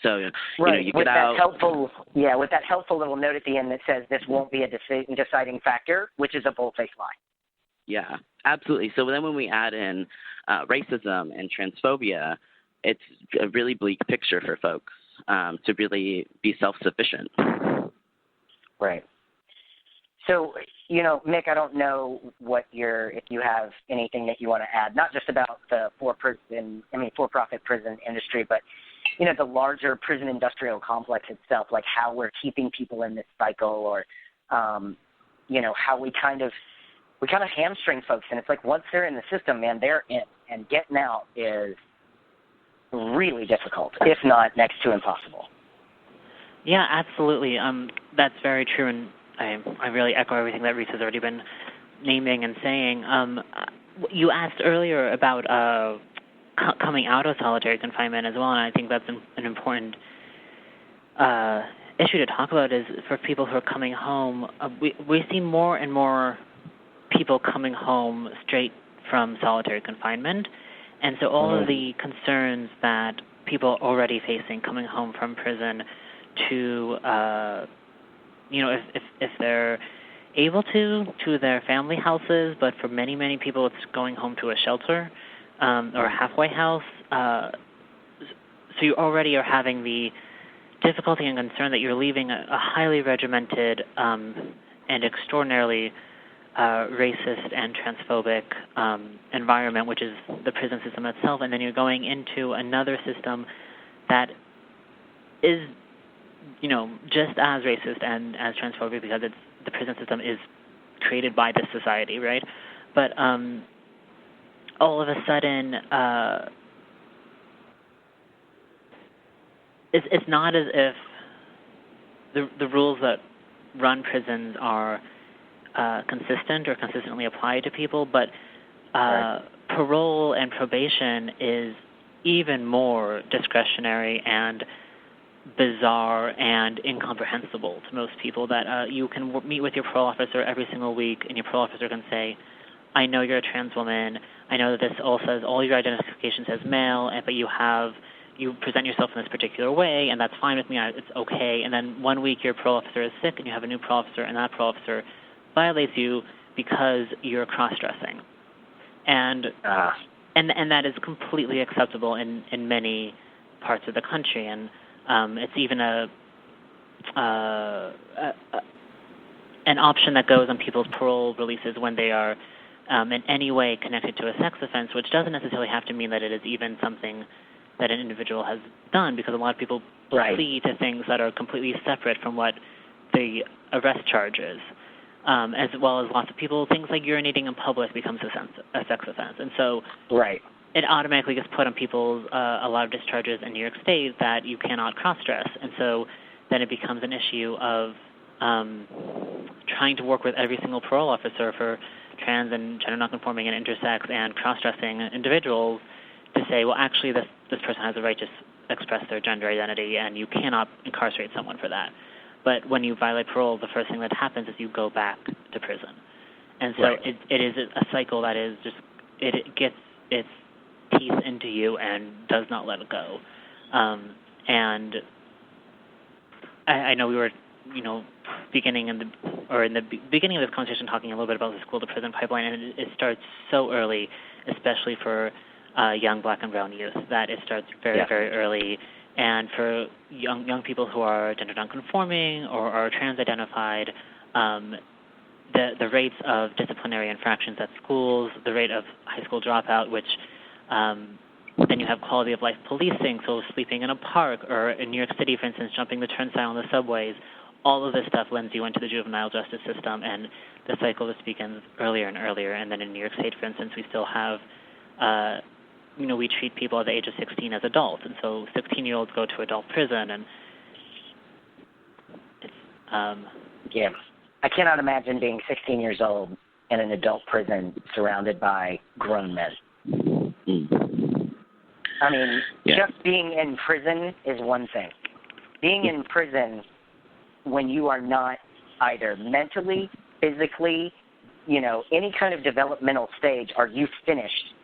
So, right. you With get that out. with that helpful little note at the end that says this won't be a deciding factor, which is a bold-faced lie. Yeah, absolutely. So then when we add in racism and transphobia, it's a really bleak picture for folks to really be self-sufficient. Right. So, Mick, I don't know if you have anything that you want to add, not just about the for-profit prison industry, but, the larger prison industrial complex itself, like how we're keeping people in this cycle, or, how we kind of hamstring folks. And it's like once they're in the system, man, they're in, and getting out is really difficult, if not next to impossible. Yeah, absolutely. That's very true, and I really echo everything that Reese has already been naming and saying. You asked earlier about coming out of solitary confinement as well, and I think that's an important issue to talk about. Is for people who are coming home, we see more and more people coming home straight from solitary confinement, and so all of the concerns that people are already facing coming home from prison to if they're able to their family houses, but for many, many people it's going home to a shelter or a halfway house. So you already are having the difficulty and concern that you're leaving a highly regimented and extraordinarily racist and transphobic environment, which is the prison system itself, and then you're going into another system that is just as racist and as transphobic because the prison system is created by this society, right? But all of a sudden, it's not as if the rules that run prisons are consistent or consistently applied to people, but parole and probation is even more discretionary and bizarre and incomprehensible to most people, that you can meet with your parole officer every single week, and your parole officer can say, I know you're a trans woman, I know that this all says all your identification says male, but you present yourself in this particular way, and that's fine with me, it's okay, and then 1 week your parole officer is sick, and you have a new parole officer, and that parole officer violates you because you're cross-dressing. And that is completely acceptable in many parts of the country, and it's even an option that goes on people's parole releases when they are in any way connected to a sex offense, which doesn't necessarily have to mean that it is even something that an individual has done, because a lot of people plead to things that are completely separate from what the arrest charge is. As well as lots of people, things like urinating in public becomes a sex offense. And so it automatically gets put on people's a lot of discharges in New York State that you cannot cross-dress. And so then it becomes an issue of trying to work with every single parole officer for trans and gender nonconforming and intersex and cross-dressing individuals to say, well, actually this person has the right to express their gender identity, and you cannot incarcerate someone for that. But when you violate parole, the first thing that happens is you go back to prison. And so it is a cycle that is just, it gets its teeth into you and does not let it go. And I know we were, beginning in the beginning of this conversation talking a little bit about the school to prison pipeline, and it starts so early, especially for young Black and brown youth, that it starts very, very early. And for young people who are gender nonconforming or are trans-identified, the rates of disciplinary infractions at schools, the rate of high school dropout, which then you have quality of life policing, so sleeping in a park, or in New York City, for instance, jumping the turnstile on the subways, all of this stuff lends you into the juvenile justice system, and the cycle just begins earlier and earlier. And then in New York State, for instance, we still have we treat people at the age of 16 as adults, and so 16-year-olds go to adult prison, and it's I cannot imagine being 16 years old in an adult prison surrounded by grown men. I mean, just being in prison is one thing. Being in prison when you are not either mentally, physically, any kind of developmental stage, are you finished,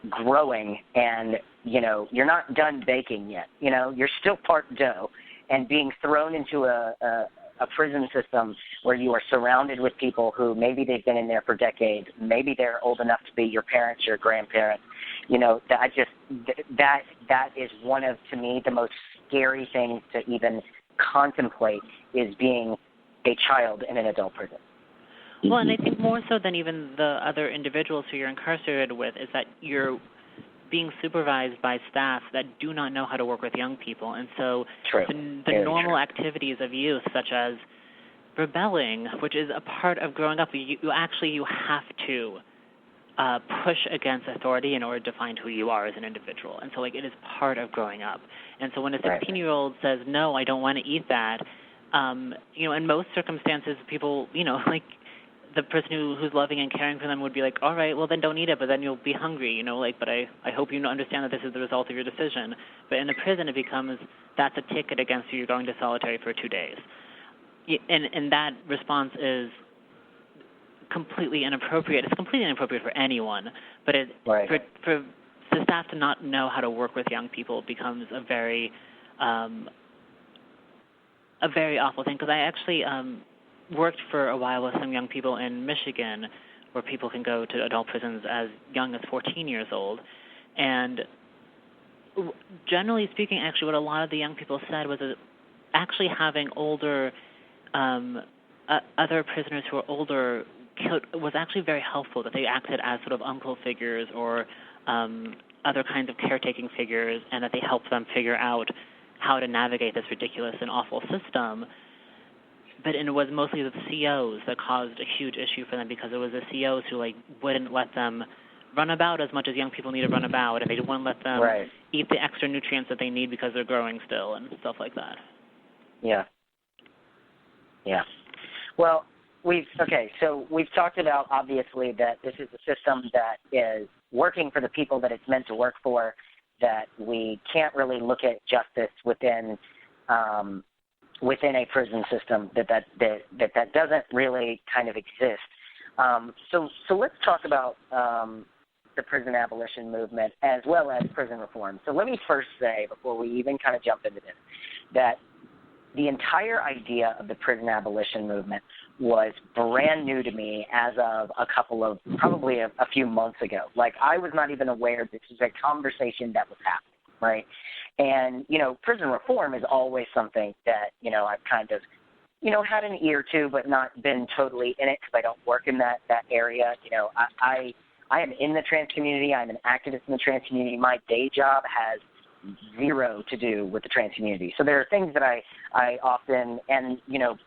growing and you're not done baking yet. You're still part dough, and being thrown into a prison system where you are surrounded with people who maybe they've been in there for decades, maybe they're old enough to be your parents, your grandparents. That is one of, to me, the most scary things to even contemplate, is being a child in an adult prison. Well, and I think more so than even the other individuals who you're incarcerated with is that you're being supervised by staff that do not know how to work with young people. And so the normal activities of youth, such as rebelling, which is a part of growing up, you have to push against authority in order to find who you are as an individual. And so, it is part of growing up. And so when a 16-year-old says, no, I don't want to eat that, in most circumstances, people, the person who's loving and caring for them would be like, all right, well, then don't eat it, but then you'll be hungry, but I hope you understand that this is the result of your decision. But in a prison, it becomes, that's a ticket against you. You're going to solitary for 2 days. And that response is completely inappropriate. It's completely inappropriate for anyone, but for the staff to not know how to work with young people becomes a very awful thing. Because I actually worked for a while with some young people in Michigan, where people can go to adult prisons as young as 14 years old. And generally speaking, actually, what a lot of the young people said was that actually having older, other prisoners who are older was actually very helpful, that they acted as sort of uncle figures or other kinds of caretaking figures, and that they helped them figure out how to navigate this ridiculous and awful system. But it was mostly the COs that caused a huge issue for them, because it was the COs who wouldn't let them run about as much as young people need to run about, and they wouldn't let them eat the extra nutrients that they need because they're growing still and stuff like that. Yeah. Well, we've talked about, obviously, that this is a system that is working for the people that it's meant to work for, that we can't really look at justice within a prison system, that doesn't really kind of exist. So let's talk about the prison abolition movement as well as prison reform. So let me first say, before we even kind of jump into this, that the entire idea of the prison abolition movement was brand new to me as of probably a few months ago. I was not even aware this was a conversation that was happening, right? And, prison reform is always something that, I've kind of, had an ear to, but not been totally in it because I don't work in that area. I am in the trans community. I'm an activist in the trans community. My day job has zero to do with the trans community. So there are things that I often, and,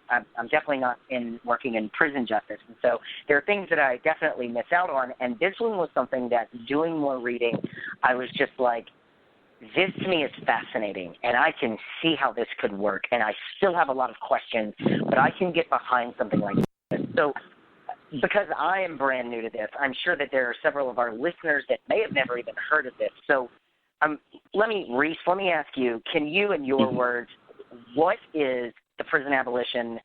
I'm definitely not working in prison justice. And so there are things that I definitely miss out on. And this one was something that, doing more reading, I was just like, this to me is fascinating, and I can see how this could work. And I still have a lot of questions, but I can get behind something like this. So because I am brand new to this, I'm sure that there are several of our listeners that may have never even heard of this. So Reese, let me ask you, can you, in your words, what is the prison abolition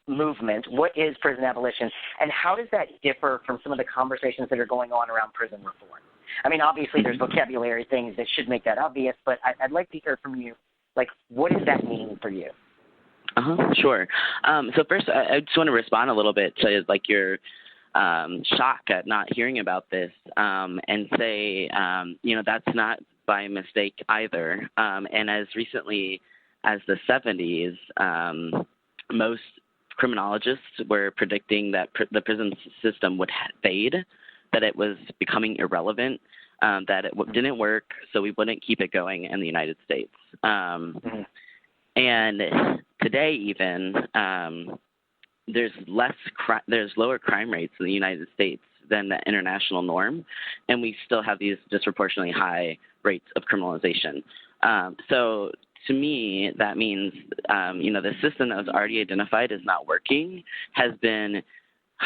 movement? What is prison abolition? And how does that differ from some of the conversations that are going on around prison reform? I mean, obviously there's vocabulary things that should make that obvious, but I'd like to hear from you, what does that mean for you? Sure. So first, I just want to respond a little bit to, your shock at not hearing about this, and say, that's not by mistake either. And as recently as the 70s, most criminologists were predicting that the prison system would fade, that it was becoming irrelevant, that it didn't work, so we wouldn't keep it going in the United States. And today even, there's lower crime rates in the United States than the international norm, and we still have these disproportionately high rates of criminalization. So to me, that means, the system that was already identified as not working has been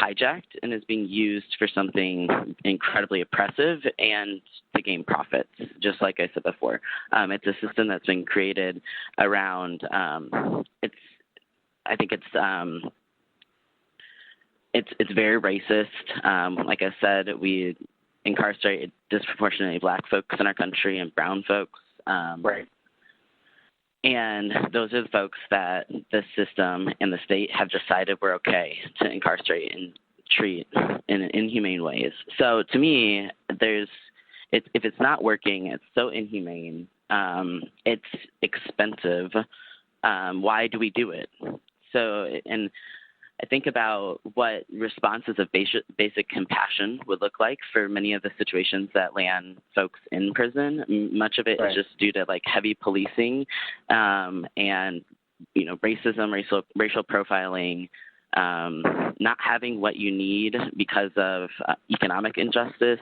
hijacked and is being used for something incredibly oppressive and to gain profits, just like I said before. It's a system that's been created around, it's very racist. Like I said, incarcerate disproportionately Black folks in our country and brown folks. Right. And those are the folks that the system and the state have decided we're okay to incarcerate and treat in inhumane ways. So to me, if it's not working, it's so inhumane. It's expensive. Why do we do it? So, and I think about what responses of basic compassion would look like for many of the situations that land folks in prison. Much of it is just due to like heavy policing, and racism, racial profiling, not having what you need because of economic injustice.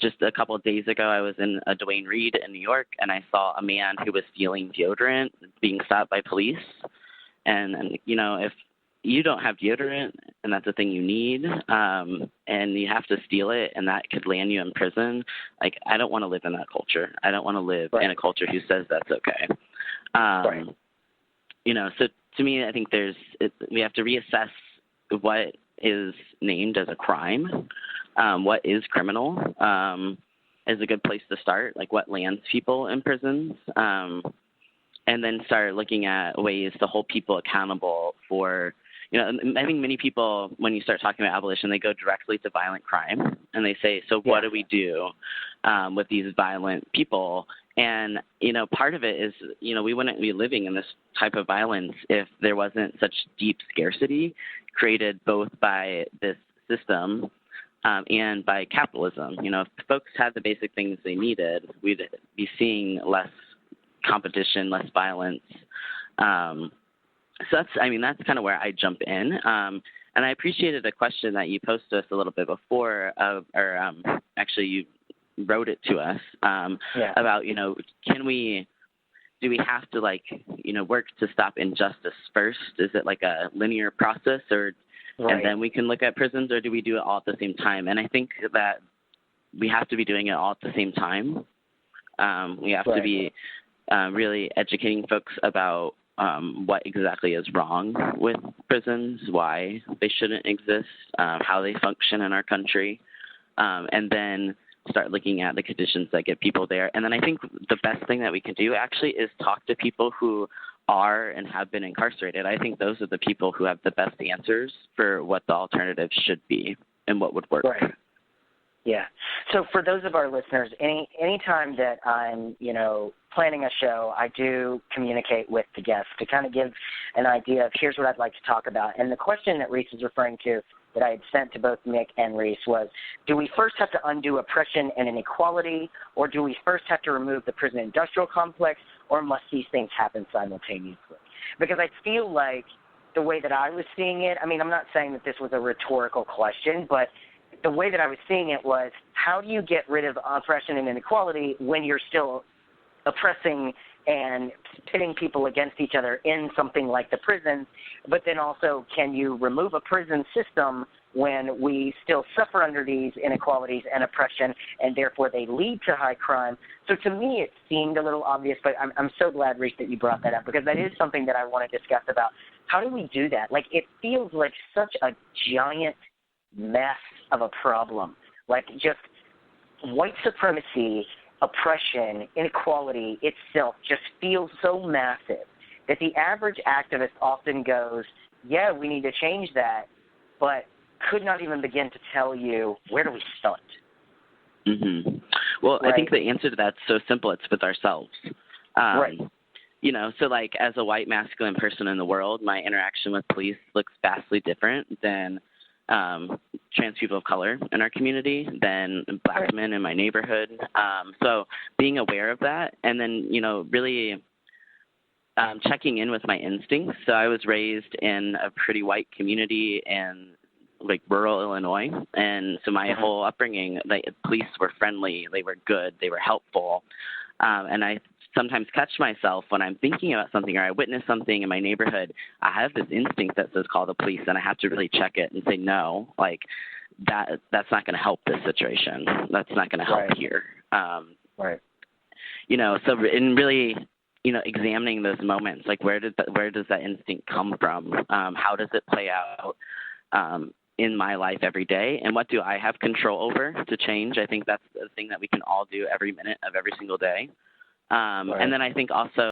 Just a couple of days ago, I was in a Duane Reade in New York, and I saw a man who was stealing deodorant being stopped by police. And if you don't have deodorant and that's a thing you need, and you have to steal it and that could land you in prison, like, I don't want to live in that culture. I don't want to live in a culture who says that's okay. So to me, I think we have to reassess what is named as a crime, what is criminal, is a good place to start, like what lands people in prisons, and then start looking at ways to hold people accountable for, I think many people, when you start talking about abolition, they go directly to violent crime, and they say, so what do we do with these violent people? And, part of it is, we wouldn't be living in this type of violence if there wasn't such deep scarcity created both by this system and by capitalism. If folks had the basic things they needed, we'd be seeing less competition, less violence. So that's kind of where I jump in. And I appreciated a question that you posed to us a little bit before, actually you wrote it to us, about, do we have to work to stop injustice first? Is it like a linear process, and then we can look at prisons, or do we do it all at the same time? And I think that we have to be doing it all at the same time. We have to be really educating folks about what exactly is wrong with prisons, why they shouldn't exist, how they function in our country, and then start looking at the conditions that get people there. And then I think the best thing that we can do actually is talk to people who are and have been incarcerated. I think those are the people who have the best answers for what the alternative should be and what would work. Right. Yeah. So for those of our listeners, any time that I'm, planning a show, I do communicate with the guests to kind of give an idea of here's what I'd like to talk about. And the question that Reese is referring to that I had sent to both Nick and Reese was, do we first have to undo oppression and inequality, or do we first have to remove the prison industrial complex, or must these things happen simultaneously? Because I feel like the way that I was seeing it, I'm not saying that this was a rhetorical question, but the way that I was seeing it was, how do you get rid of oppression and inequality when you're still oppressing and pitting people against each other in something like the prison? But then also, can you remove a prison system when we still suffer under these inequalities and oppression, and therefore they lead to high crime? So to me, it seemed a little obvious, but I'm so glad, Reese, that you brought that up, because that is something that I want to discuss about. How do we do that? Like, it feels like such a giant mess of a problem. Like, just white supremacy, oppression, inequality itself just feels so massive that the average activist often goes, yeah, we need to change that, but could not even begin to tell you, where do we start? Mm-hmm. Well, I think the answer to that's so simple. It's with ourselves. So like, as a white masculine person in the world, my interaction with police looks vastly different than trans people of color in our community, than Black men in my neighborhood. So being aware of that, and then, really checking in with my instincts. So I was raised in a pretty white community in like rural Illinois, and so my whole upbringing, police were friendly, they were good, they were helpful, and I sometimes catch myself when I'm thinking about something or I witness something in my neighborhood. I have this instinct that says call the police, and I have to really check it and say no, like that's not going to help this situation. That's not going to help here. So in really, examining those moments, like where does that instinct come from? How does it play out? in my life every day, and what do I have control over to change? I think that's the thing that we can all do every minute of every single day. Right. And then I think also